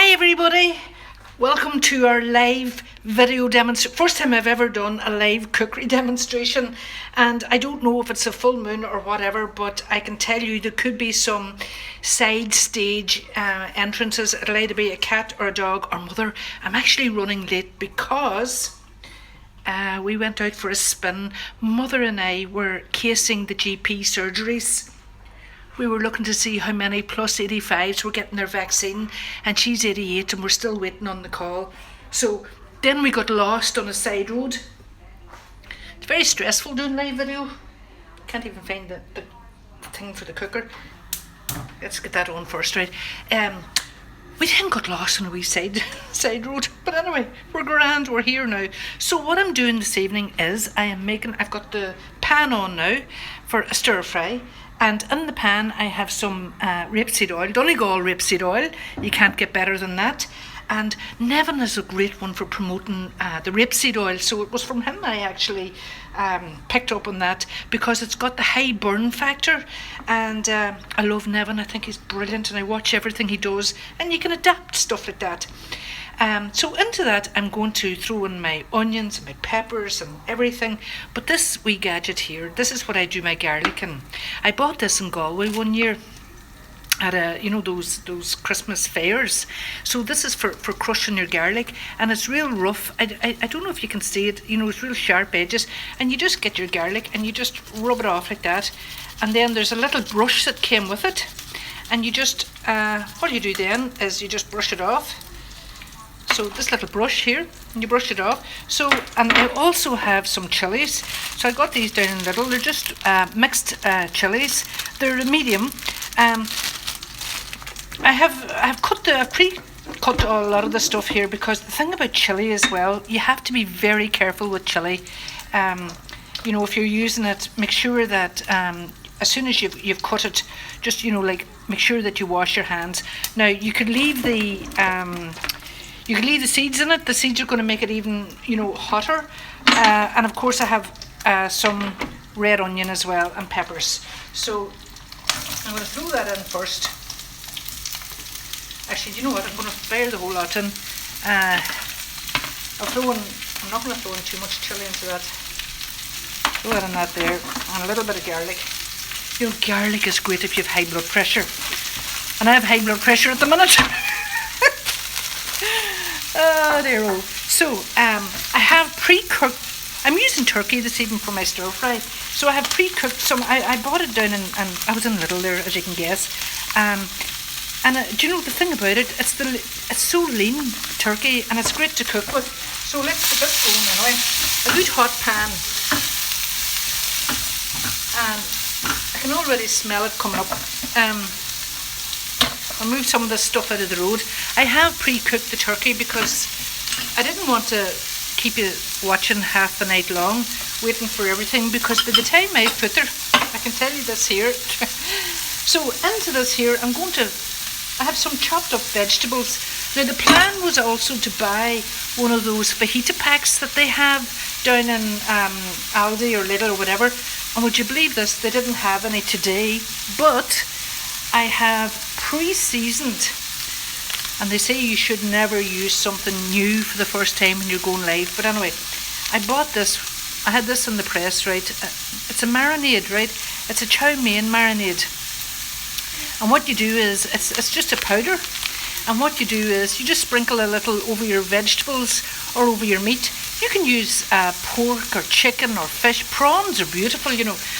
Hi everybody, welcome to our live video demonstration. First time I've ever done a live cookery demonstration, and I don't know if it's a full moon or whatever, but I can tell you there could be some side stage entrances. It'll either be a cat or a dog or mother. I'm actually running late because we went out for a spin. Mother and I were casing the GP surgeries. We were looking to see how many plus 85s were getting their vaccine, and she's 88 and we're still waiting on the call. So then we got lost on a side road. It's very stressful doing live video. Can't even find the thing for the cooker. Let's get that on first, right? We then got lost on a wee side road. But anyway, we're grand, we're here now. So what I'm doing this evening is I've got the pan on now for a stir fry. And in the pan I have some rapeseed oil, Donegal rapeseed oil. You can't get better than that. And Nevin is a great one for promoting the rapeseed oil. So it was from him I actually picked up on that, because it's got the high burn factor. And I love Nevin, I think he's brilliant, and I watch everything he does. And you can adapt stuff like that. So into that I'm going to throw in my onions and my peppers and everything. But this wee gadget here, this is what I do my garlic in. I bought this in Galway one year at those Christmas fairs. So this is for crushing your garlic, and it's real rough. I don't know if you can see it, it's real sharp edges, and you just get your garlic and you just rub it off like that. And then there's a little brush that came with it, and you just all you do then is you just brush it off. So this little brush here, and you brush it off. So, and I also have some chilies. So I got these down in little. They're just mixed chilies. They're medium. I've pre-cut a lot of the stuff here, because the thing about chili as well, you have to be very careful with chili. If you're using it, make sure that as soon as you've cut it, just make sure that you wash your hands. Now you could leave the seeds in it. The seeds are going to make it even, hotter. And of course I have some red onion as well, and peppers. So I'm going to throw that in first. Actually, you know what? I'm going to fire the whole lot in. I'm not going to throw in too much chili into that. Throw that in that there, and a little bit of garlic. Garlic is great if you have high blood pressure. And I have high blood pressure at the minute. Oh, there oh. So I have pre-cooked. I'm using turkey this evening for my stir fry. So I have pre-cooked some. I bought it down and I was in Lidl there, as you can guess. And do you know the thing about it? It's so lean, turkey, and it's great to cook with. So let's get this going anyway. A good hot pan, and I can already smell it coming up. I'll move some of this stuff out of the road. I have pre-cooked the turkey because I didn't want to keep you watching half the night long waiting for everything, because by the time I put there, I can tell you this here. So into this here, I have some chopped up vegetables. Now the plan was also to buy one of those fajita packs that they have down in Aldi or Lidl or whatever. And would you believe this? They didn't have any today, but I have pre-seasoned, and they say you should never use something new for the first time when you're going live. But anyway, I bought this. I had this in the press, right? It's a marinade, right? It's a chow mein marinade. And what you do is, it's just a powder. And what you do is, you just sprinkle a little over your vegetables or over your meat. You can use pork or chicken or fish. Prawns are beautiful,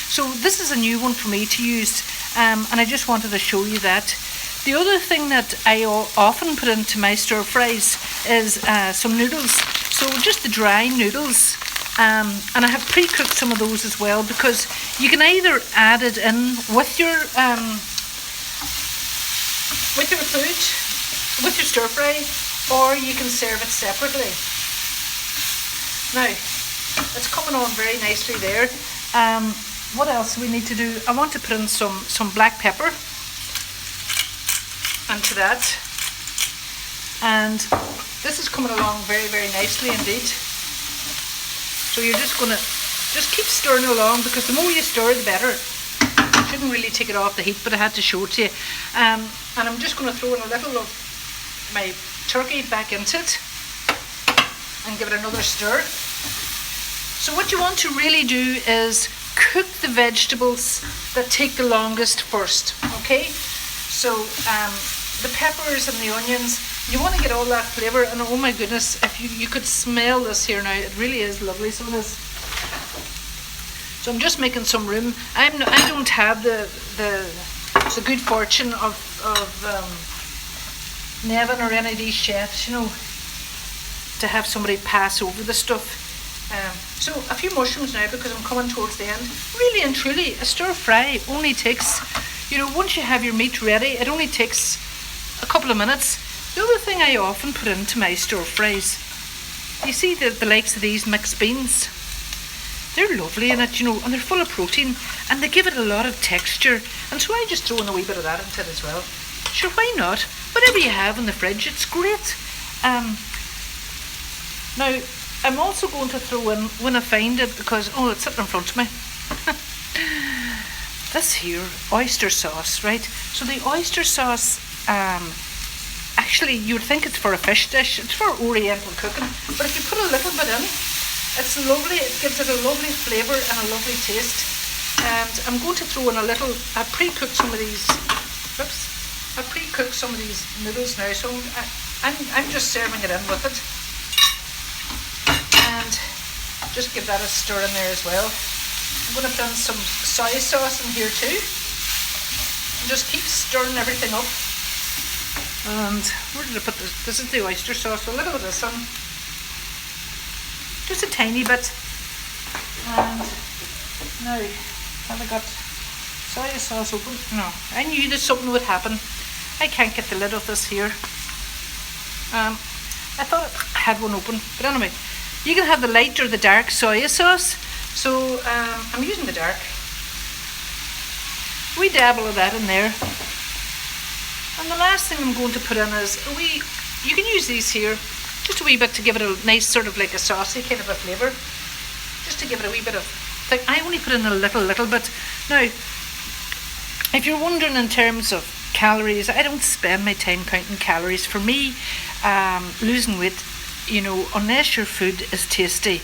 So this is a new one for me to use. And I just wanted to show you that. The other thing that I often put into my stir fries is some noodles. So just the dry noodles. And I have pre-cooked some of those as well, because you can either add it in with your food, with your stir fry, or you can serve it separately. Now, it's coming on very nicely there. What else do we need to do? I want to put in some black pepper into that. And this is coming along very, very nicely indeed. So you're just going to keep stirring along, because the more you stir, the better. Shouldn't really take it off the heat, but I had to show it to you. And I'm just going to throw in a little of my turkey back into it and give it another stir. So what you want to really do is cook the vegetables that take the longest first, okay? So the peppers and the onions, you want to get all that flavour, and oh my goodness, if you could smell this here now, it really is lovely. So it is. So I'm just making some room. I don't have the good fortune of Nevin or any of these chefs, you know, to have somebody pass over the stuff. So a few mushrooms now because I'm coming towards the end. Really and truly, a stir fry only takes, you know, once you have your meat ready, it only takes a couple of minutes. The other thing I often put into my stir fries, you see the likes of these mixed beans, they're lovely in it, you know, and they're full of protein and they give it a lot of texture, and so I just throw in a wee bit of that into it as well. Sure, why not? Whatever you have in the fridge, it's great. Now I'm also going to throw in, when I find it, because it's sitting in front of me, this here oyster sauce, right? So the oyster sauce, actually you'd think it's for a fish dish, it's for oriental cooking, but if you put a little bit in, it's lovely. It gives it a lovely flavour and a lovely taste. And I'm going to throw in a little, I've pre-cooked some of these noodles now, so I'm just serving it in with it. And just give that a stir in there as well. I'm going to put in some soy sauce in here too. And just keep stirring everything up. And where did I put this? This is the oyster sauce, so a little bit of this on. Just a tiny bit. And now, have I got soy sauce open? No, I knew that something would happen. I can't get the lid of this here. I thought I had one open, but anyway, you can have the light or the dark soy sauce. So I'm using the dark. We dabble of that in there. And the last thing I'm going to put in is you can use these here, just a wee bit to give it a nice sort of like a saucy kind of a flavour. Just to give it a wee bit of thick. I only put in a little bit. Now, if you're wondering in terms of calories, I don't spend my time counting calories. For me, losing weight, you know, unless your food is tasty,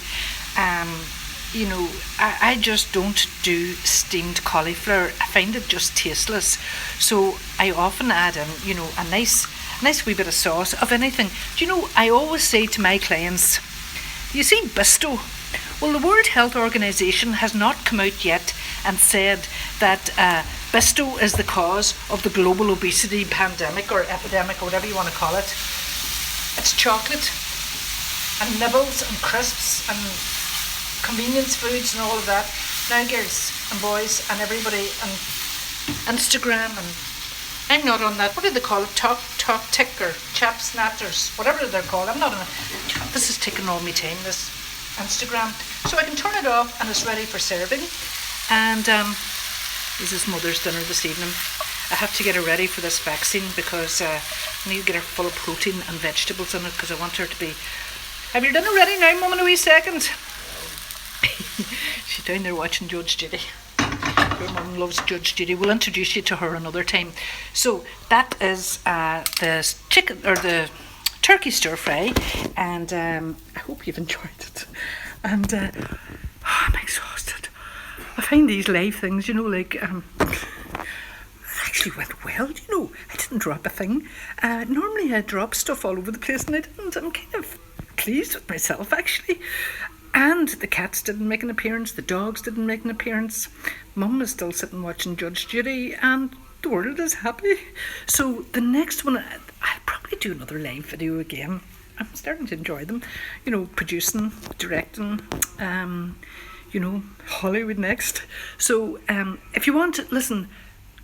you know, I just don't do steamed cauliflower. I find it just tasteless. So I often add in, you know, a nice wee bit of sauce of anything. Do you know, I always say to my clients, you see Bisto? Well, the World Health Organization has not come out yet and said that Bisto is the cause of the global obesity pandemic or epidemic or whatever you want to call it. It's chocolate and nibbles and crisps and convenience foods and all of that. Now, girls and boys and everybody and Instagram, and I'm not on that. What do they call it? Talk tick or chap snatters, whatever they're called. I'm not on it. This is taking all my time, this Instagram. So I can turn it off and it's ready for serving. And this is Mother's dinner this evening. I have to get her ready for this vaccine because I need to get her full of protein and vegetables in it because I want her to be... Have your dinner ready now, Mum, in a wee second? She's down there watching Judge Judy. Your mum loves Judge Judy. We'll introduce you to her another time. So that is the chicken or the turkey stir fry, and I hope you've enjoyed it. And I'm exhausted. I find these live things, you know, like it actually went well. You know, I didn't drop a thing. Normally I drop stuff all over the place, and I didn't. I'm kind of pleased with myself actually. And the cats didn't make an appearance, the dogs didn't make an appearance. Mum is still sitting watching Judge Judy, and the world is happy. So the next one, I'll probably do another live video again. I'm starting to enjoy them. You know, producing, directing, you know, Hollywood next. So if you want, listen,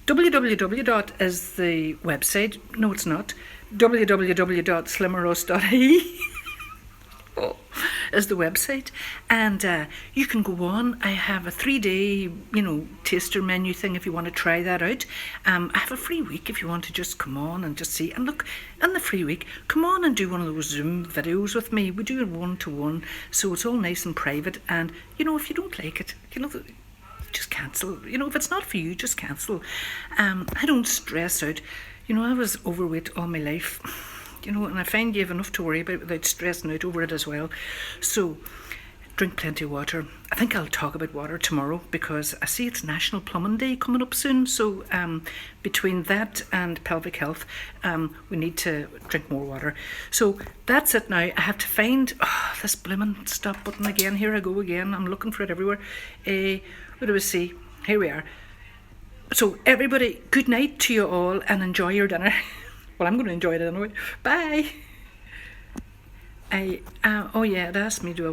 www. is the website. No, it's not. www.slimmerus.ie is the website, and you can go on. I have a 3-day, you know, taster menu thing if you want to try that out. I have a free week if you want to just come on and just see. And look, in the free week, come on and do one of those Zoom videos with me. We do it 1-to-1, so it's all nice and private. And you know, if you don't like it, you know, just cancel. You know, if it's not for you, just cancel. I don't stress out. You know, I was overweight all my life. you know, and I find you have enough to worry about without stressing out over it as well. So drink plenty of water. I think I'll talk about water tomorrow because I see it's National Plumbing Day coming up soon. So between that and pelvic health, we need to drink more water. So that's it now. I have to find this blooming stop button again. Here I go again. I'm looking for it everywhere. What do we see? Here we are. So everybody, good night to you all and enjoy your dinner. Well, I'm going to enjoy it anyway. Bye. Oh yeah, it asked me, do I